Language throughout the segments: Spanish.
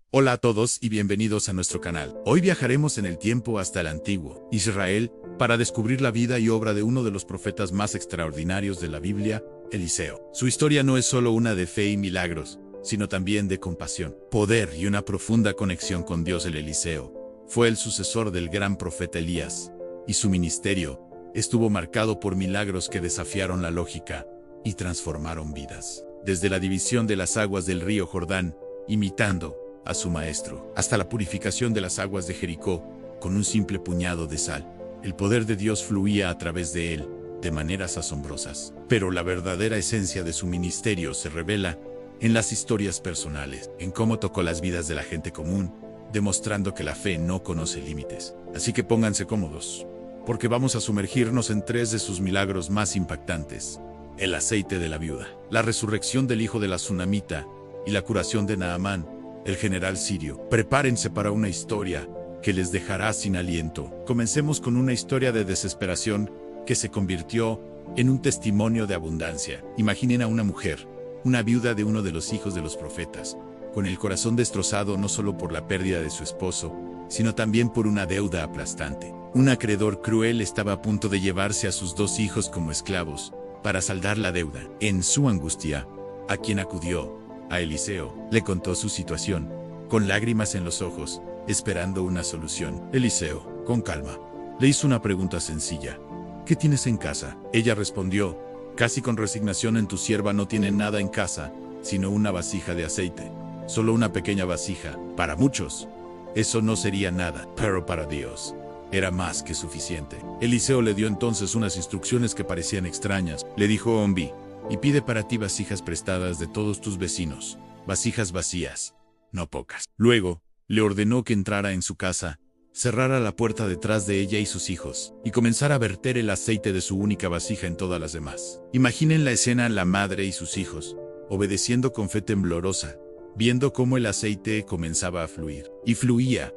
Hola a todos y bienvenidos a nuestro canal. Hoy viajaremos en el tiempo hasta el antiguo Israel para descubrir la vida y obra de uno de los profetas más extraordinarios de la Biblia, Eliseo. Su historia no es solo una de fe y milagros, sino también de compasión, poder y una profunda conexión con Dios. El Eliseo fue el sucesor del gran profeta Elías, y su ministerio estuvo marcado por milagros que desafiaron la lógica y transformaron vidas. Desde la división de las aguas del río Jordán, imitando a su maestro, hasta la purificación de las aguas de Jericó con un simple puñado de sal. El poder de Dios fluía a través de él de maneras asombrosas. Pero la verdadera esencia de su ministerio se revela en las historias personales, en cómo tocó las vidas de la gente común, demostrando que la fe no conoce límites. Así que pónganse cómodos, porque vamos a sumergirnos en tres de sus milagros más impactantes: el aceite de la viuda, la resurrección del hijo de la tsunamita y la curación de Naamán, el general sirio. Prepárense para una historia que les dejará sin aliento. Comencemos con una historia de desesperación que se convirtió en un testimonio de abundancia. Imaginen a una mujer, una viuda de uno de los hijos de los profetas, con el corazón destrozado no solo por la pérdida de su esposo, sino también por una deuda aplastante. Un acreedor cruel estaba a punto de llevarse a sus dos hijos como esclavos para saldar la deuda. En su angustia, ¿a quién acudió? A Eliseo. Le contó su situación, con lágrimas en los ojos, esperando una solución. Eliseo, con calma, le hizo una pregunta sencilla: ¿qué tienes en casa? Ella respondió, casi con resignación: en tu sierva no tiene nada en casa, sino una vasija de aceite. Solo una pequeña vasija. Para muchos, eso no sería nada, pero para Dios era más que suficiente. Eliseo le dio entonces unas instrucciones que parecían extrañas. Le dijo: Ombi, y pide para ti vasijas prestadas de todos tus vecinos, vasijas vacías, no pocas. Luego, le ordenó que entrara en su casa, cerrara la puerta detrás de ella y sus hijos, y comenzara a verter el aceite de su única vasija en todas las demás. Imaginen la escena: la madre y sus hijos, obedeciendo con fe temblorosa, viendo cómo el aceite comenzaba a fluir. Y fluía,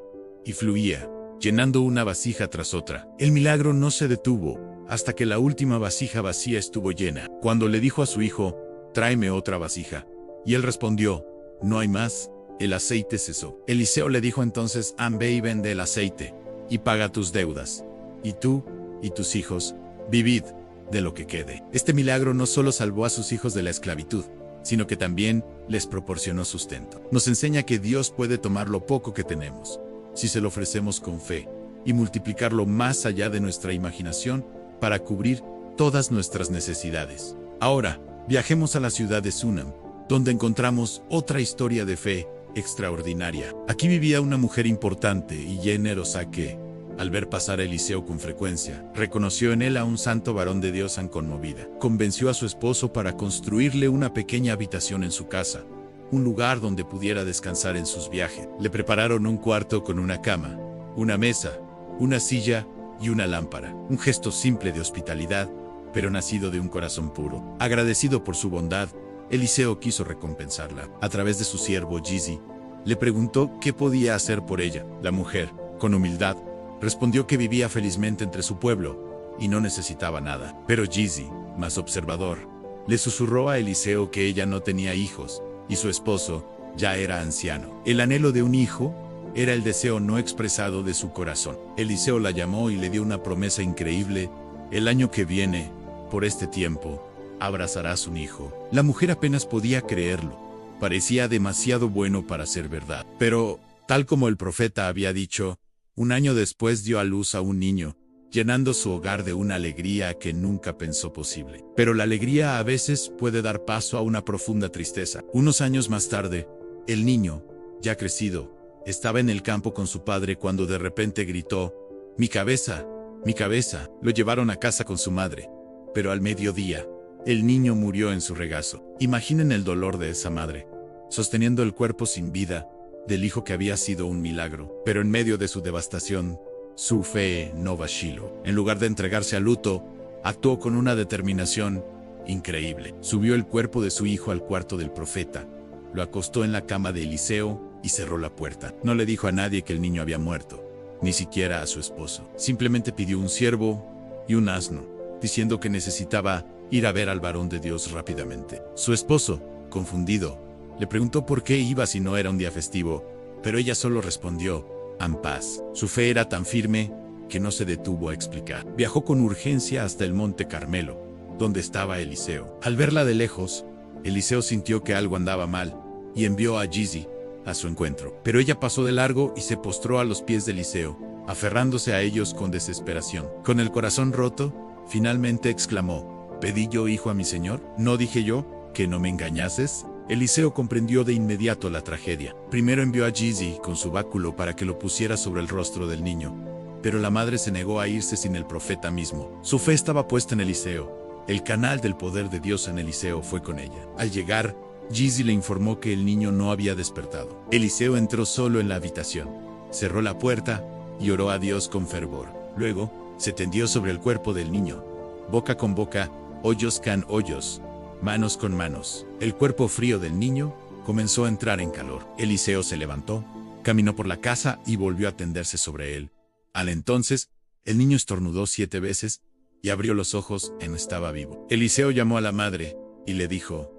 llenando una vasija tras otra. El milagro no se detuvo hasta que la última vasija vacía estuvo llena. Cuando le dijo a su hijo: tráeme otra vasija, y él respondió: no hay más, el aceite cesó. Eliseo le dijo entonces: ve y vende el aceite, y paga tus deudas, y tú y tus hijos, vivid de lo que quede. Este milagro no solo salvó a sus hijos de la esclavitud, sino que también les proporcionó sustento. Nos enseña que Dios puede tomar lo poco que tenemos, si se lo ofrecemos con fe, y multiplicarlo más allá de nuestra imaginación para cubrir todas nuestras necesidades. Ahora, viajemos a la ciudad de Sunam, donde encontramos otra historia de fe extraordinaria. Aquí vivía una mujer importante y generosa que, al ver pasar a Eliseo con frecuencia, reconoció en él a un santo varón de Dios. Conmovida, convenció a su esposo para construirle una pequeña habitación en su casa, un lugar donde pudiera descansar en sus viajes. Le prepararon un cuarto con una cama, una mesa, una silla y una lámpara. Un gesto simple de hospitalidad, pero nacido de un corazón puro. Agradecido por su bondad, Eliseo quiso recompensarla. A través de su siervo Gizi, le preguntó qué podía hacer por ella. La mujer, con humildad, respondió que vivía felizmente entre su pueblo y no necesitaba nada. Pero Gizi, más observador, le susurró a Eliseo que ella no tenía hijos y su esposo ya era anciano. El anhelo de un hijo era el deseo no expresado de su corazón. Eliseo la llamó y le dio una promesa increíble: el año que viene, por este tiempo, abrazarás un hijo. La mujer apenas podía creerlo. Parecía demasiado bueno para ser verdad. Pero, tal como el profeta había dicho, un año después dio a luz a un niño, llenando su hogar de una alegría que nunca pensó posible. Pero la alegría a veces puede dar paso a una profunda tristeza. Unos años más tarde, el niño, ya crecido, estaba en el campo con su padre cuando de repente gritó: ¡mi cabeza! ¡Mi cabeza! Lo llevaron a casa con su madre, pero al mediodía, el niño murió en su regazo. Imaginen el dolor de esa madre, sosteniendo el cuerpo sin vida del hijo que había sido un milagro. Pero en medio de su devastación, su fe no vaciló. En lugar de entregarse al luto, actuó con una determinación increíble. Subió el cuerpo de su hijo al cuarto del profeta, lo acostó en la cama de Eliseo y cerró la puerta. No le dijo a nadie que el niño había muerto, ni siquiera a su esposo. Simplemente pidió un ciervo y un asno, diciendo que necesitaba ir a ver al varón de Dios rápidamente. Su esposo, confundido, le preguntó por qué iba si no era un día festivo, pero ella solo respondió, en paz. Su fe era tan firme que no se detuvo a explicar. Viajó con urgencia hasta el monte Carmelo, donde estaba Eliseo. Al verla de lejos, Eliseo sintió que algo andaba mal y envió a Gizi a su encuentro. Pero ella pasó de largo y se postró a los pies de Eliseo, aferrándose a ellos con desesperación. Con el corazón roto, finalmente exclamó, ¿pedí yo hijo a mi señor? ¿No dije yo que no me engañases? Eliseo comprendió de inmediato la tragedia. Primero envió a Gizi con su báculo para que lo pusiera sobre el rostro del niño, pero la madre se negó a irse sin el profeta mismo. Su fe estaba puesta en Eliseo. El canal del poder de Dios en Eliseo fue con ella. Al llegar, Gizi le informó que el niño no había despertado. Eliseo entró solo en la habitación, cerró la puerta y oró a Dios con fervor. Luego, se tendió sobre el cuerpo del niño, boca con boca, hoyos con hoyos, manos con manos. El cuerpo frío del niño comenzó a entrar en calor. Eliseo se levantó, caminó por la casa y volvió a tenderse sobre él. Al entonces, el niño estornudó 7 veces y abrió los ojos y estaba vivo. Eliseo llamó a la madre y le dijo,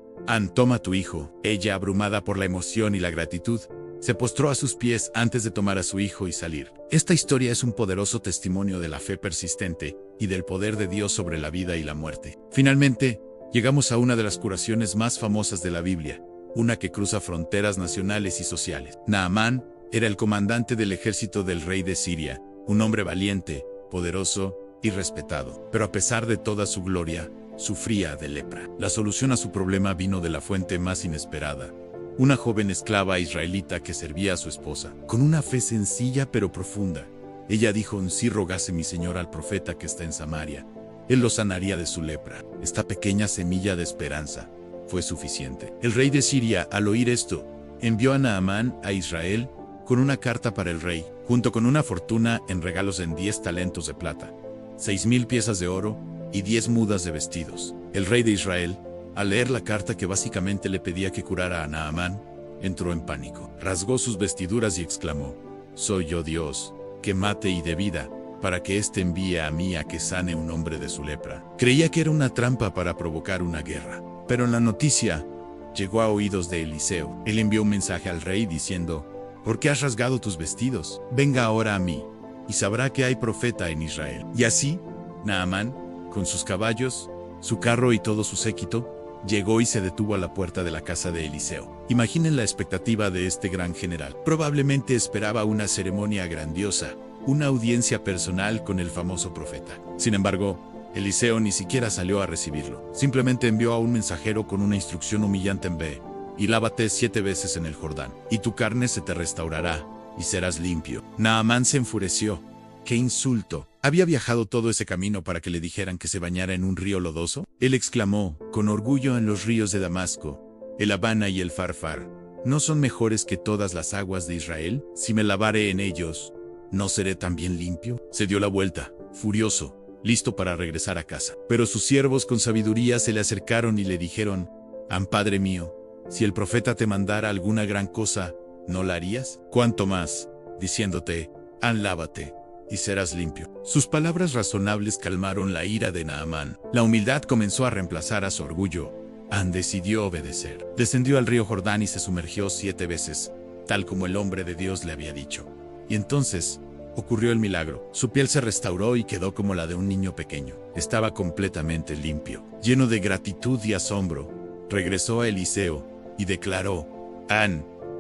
toma a tu hijo. Ella, abrumada por la emoción y la gratitud, se postró a sus pies antes de tomar a su hijo y salir. Esta historia es un poderoso testimonio de la fe persistente y del poder de Dios sobre la vida y la muerte. Finalmente, llegamos a una de las curaciones más famosas de la Biblia, una que cruza fronteras nacionales y sociales. Naamán era el comandante del ejército del rey de Siria, un hombre valiente, poderoso y respetado. Pero a pesar de toda su gloria, sufría de lepra. La solución a su problema vino de la fuente más inesperada, una joven esclava israelita que servía a su esposa. Con una fe sencilla pero profunda, ella dijo, si rogase mi señor al profeta que está en Samaria, él lo sanaría de su lepra. Esta pequeña semilla de esperanza fue suficiente. El rey de Siria, al oír esto, envió a Naamán a Israel con una carta para el rey, junto con una fortuna en regalos en 10 talentos de plata, 6,000 piezas de oro y 10 mudas de vestidos. El rey de Israel, al leer la carta que básicamente le pedía que curara a Naamán, entró en pánico. Rasgó sus vestiduras y exclamó, ¿soy yo Dios, que mate y dé vida, para que éste envíe a mí a que sane un hombre de su lepra? Creía que era una trampa para provocar una guerra. Pero la noticia llegó a oídos de Eliseo. Él envió un mensaje al rey diciendo, ¿por qué has rasgado tus vestidos? Venga ahora a mí, y sabrá que hay profeta en Israel. Y así, Naamán, con sus caballos, su carro y todo su séquito, llegó y se detuvo a la puerta de la casa de Eliseo. Imaginen la expectativa de este gran general. Probablemente esperaba una ceremonia grandiosa, una audiencia personal con el famoso profeta. Sin embargo, Eliseo ni siquiera salió a recibirlo. Simplemente envió a un mensajero con una instrucción humillante en B, y lávate 7 veces en el Jordán, y tu carne se te restaurará, y serás limpio. Naamán se enfureció. ¡Qué insulto! ¿Había viajado todo ese camino para que le dijeran que se bañara en un río lodoso? Él exclamó, con orgullo, en los ríos de Damasco, el Habana y el Farfar, ¿no son mejores que todas las aguas de Israel? Si me lavare en ellos, ¿no seré también limpio? Se dio la vuelta, furioso, listo para regresar a casa. Pero sus siervos con sabiduría se le acercaron y le dijeron, padre mío, si el profeta te mandara alguna gran cosa, ¿no la harías? Cuanto más, diciéndote, lávate, y serás limpio. Sus palabras razonables calmaron la ira de Naamán. La humildad comenzó a reemplazar a su orgullo. Decidió obedecer. Descendió al río Jordán y se sumergió 7 veces, tal como el hombre de Dios le había dicho. Y entonces ocurrió el milagro. Su piel se restauró y quedó como la de un niño pequeño. Estaba completamente limpio. Lleno de gratitud y asombro, regresó a Eliseo y declaró,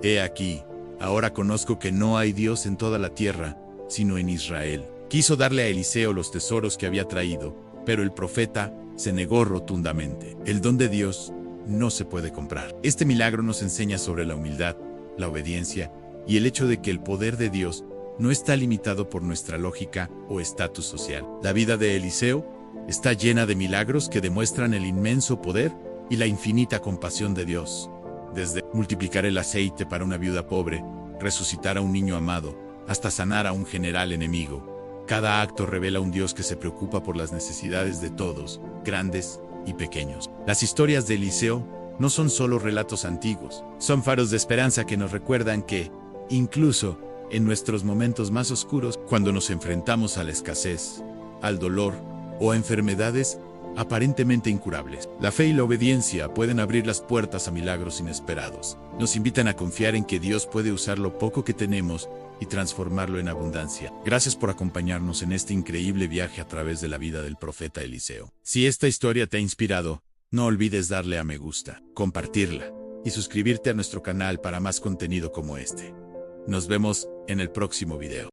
he aquí, ahora conozco que no hay Dios en toda la tierra, sino en Israel. Quiso darle a Eliseo los tesoros que había traído, pero el profeta se negó rotundamente. El don de Dios no se puede comprar. Este milagro nos enseña sobre la humildad, la obediencia y el hecho de que el poder de Dios no está limitado por nuestra lógica o estatus social. La vida de Eliseo está llena de milagros que demuestran el inmenso poder y la infinita compasión de Dios. Desde multiplicar el aceite para una viuda pobre, resucitar a un niño amado, hasta sanar a un general enemigo. Cada acto revela un Dios que se preocupa por las necesidades de todos, grandes y pequeños. Las historias de Eliseo no son solo relatos antiguos, son faros de esperanza que nos recuerdan que, incluso en nuestros momentos más oscuros, cuando nos enfrentamos a la escasez, al dolor o a enfermedades, aparentemente incurables. La fe y la obediencia pueden abrir las puertas a milagros inesperados. Nos invitan a confiar en que Dios puede usar lo poco que tenemos y transformarlo en abundancia. Gracias por acompañarnos en este increíble viaje a través de la vida del profeta Eliseo. Si esta historia te ha inspirado, no olvides darle a me gusta, compartirla y suscribirte a nuestro canal para más contenido como este. Nos vemos en el próximo video.